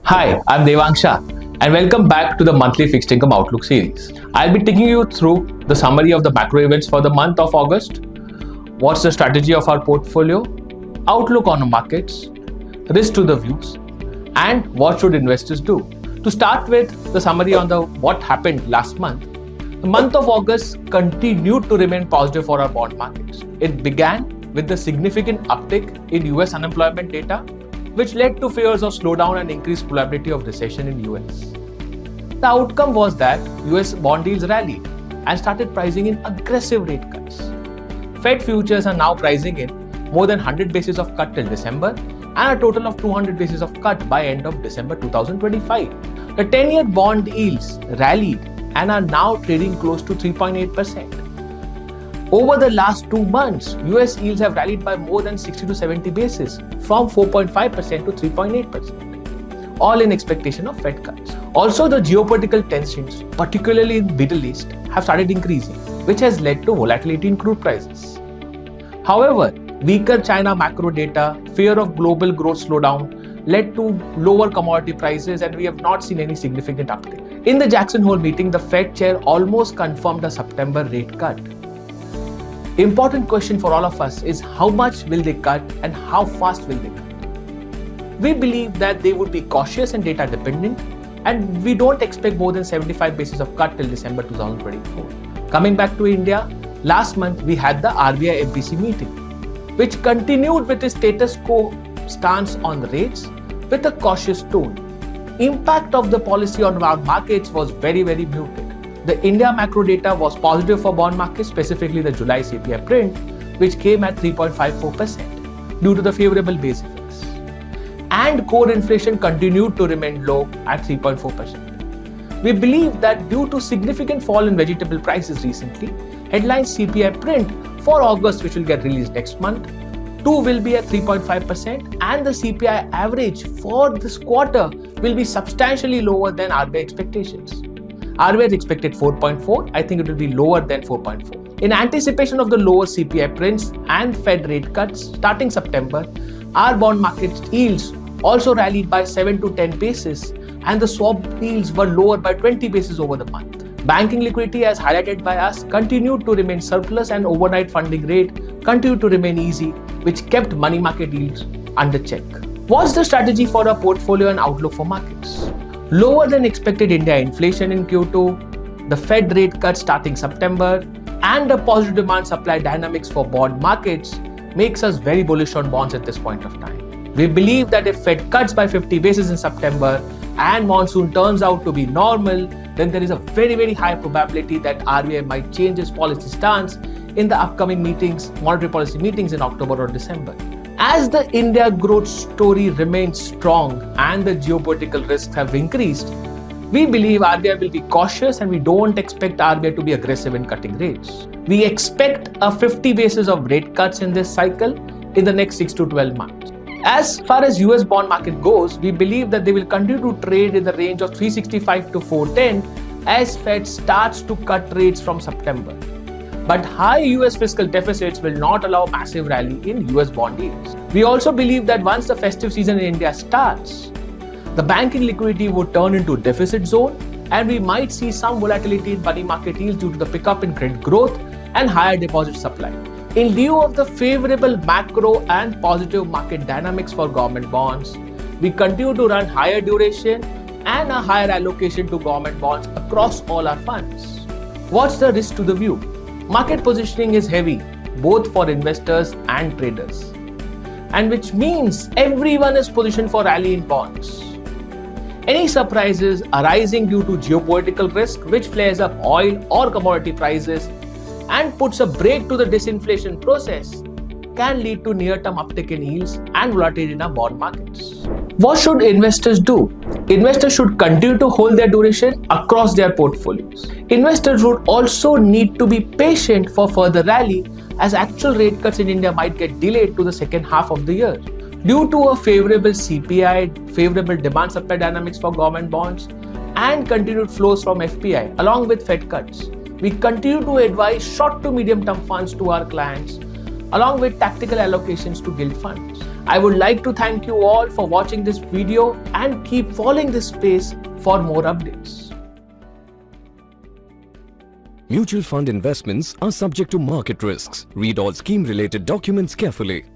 Hi, I'm Devang Shah and welcome back to the monthly fixed income outlook series. I'll be taking you through the summary of the macro events for the month of August, what's the strategy of our portfolio, outlook on markets, risk to the views, and what should investors do. To start with the summary on what happened last month, the month of August continued to remain positive for our bond markets. It began with the significant uptick in US unemployment data, which led to fears of slowdown and increased probability of recession in US. The outcome was that US bond yields rallied and started pricing in aggressive rate cuts. Fed futures are now pricing in more than 100 basis of cut till December and a total of 200 basis of cut by end of December 2025. The 10-year bond yields rallied and are now trading close to 3.8%. Over the last 2 months, US yields have rallied by more than 60 to 70 basis from 4.5% to 3.8%, all in expectation of Fed cuts. Also, the geopolitical tensions, particularly in the Middle East, have started increasing, which has led to volatility in crude prices. However, weaker China macro data, fear of global growth slowdown led to lower commodity prices, and we have not seen any significant uptick. In the Jackson Hole meeting, the Fed chair almost confirmed a September rate cut. Important question for all of us is how much will they cut and how fast will they cut? We believe that they would be cautious and data dependent, and we don't expect more than 75 basis of cut till December 2024. Coming back to India, last month we had the RBI MPC meeting, which continued with its status quo stance on the rates with a cautious tone. Impact of the policy on our markets was very muted. The India macro data was positive for bond markets, specifically the July CPI print, which came at 3.54% due to the favorable base effects. And core inflation continued to remain low at 3.4%. We believe that due to significant fall in vegetable prices recently, headline CPI print for August, which will get released next month, too will be at 3.5%, and the CPI average for this quarter will be substantially lower than RBI expectations. RBI is expected 4.4. I think it will be lower than 4.4. In anticipation of the lower CPI prints and Fed rate cuts starting September, our bond market yields also rallied by 7 to 10 basis, and the swap yields were lower by 20 basis over the month. Banking liquidity, as highlighted by us, continued to remain surplus, and overnight funding rate continued to remain easy, which kept money market yields under check. What's the strategy for our portfolio and outlook for markets? Lower than expected India inflation in Q2, the Fed rate cut starting September, and the positive demand supply dynamics for bond markets makes us very bullish on bonds at this point of time. We believe that if Fed cuts by 50 basis in September and monsoon turns out to be normal, then there is a very high probability that RBI might change its policy stance in the upcoming meetings, monetary policy meetings in October or December. As the India growth story remains strong and the geopolitical risks have increased, we believe RBI will be cautious, and we don't expect RBI to be aggressive in cutting rates. We expect a 50 basis of rate cuts in this cycle in the next 6 to 12 months. As far as US bond market goes, we believe that they will continue to trade in the range of 365 to 410 as Fed starts to cut rates from September. But high US fiscal deficits will not allow massive rally in US bond yields. We also believe that once the festive season in India starts, the banking liquidity would turn into deficit zone, and we might see some volatility in money market yields due to the pickup in credit growth and higher deposit supply. In lieu of the favorable macro and positive market dynamics for government bonds, we continue to run higher duration and a higher allocation to government bonds across all our funds. What's the risk to the view? Market positioning is heavy, both for investors and traders, and which means everyone is positioned for rally in bonds. Any surprises arising due to geopolitical risk, which flares up oil or commodity prices and puts a brake to the disinflation process, can lead to near-term uptick in yields and volatility in our bond markets. What should investors do? Investors should continue to hold their duration across their portfolios. Investors would also need to be patient for further rally, as actual rate cuts in India might get delayed to the second half of the year. Due to a favorable CPI, favorable demand supply dynamics for government bonds, and continued flows from FPI along with Fed cuts, we continue to advise short to medium term funds to our clients along with tactical allocations to gilt funds. I would like to thank you all for watching this video and keep following this space for more updates. Mutual fund investments are subject to market risks. Read all scheme-related documents carefully.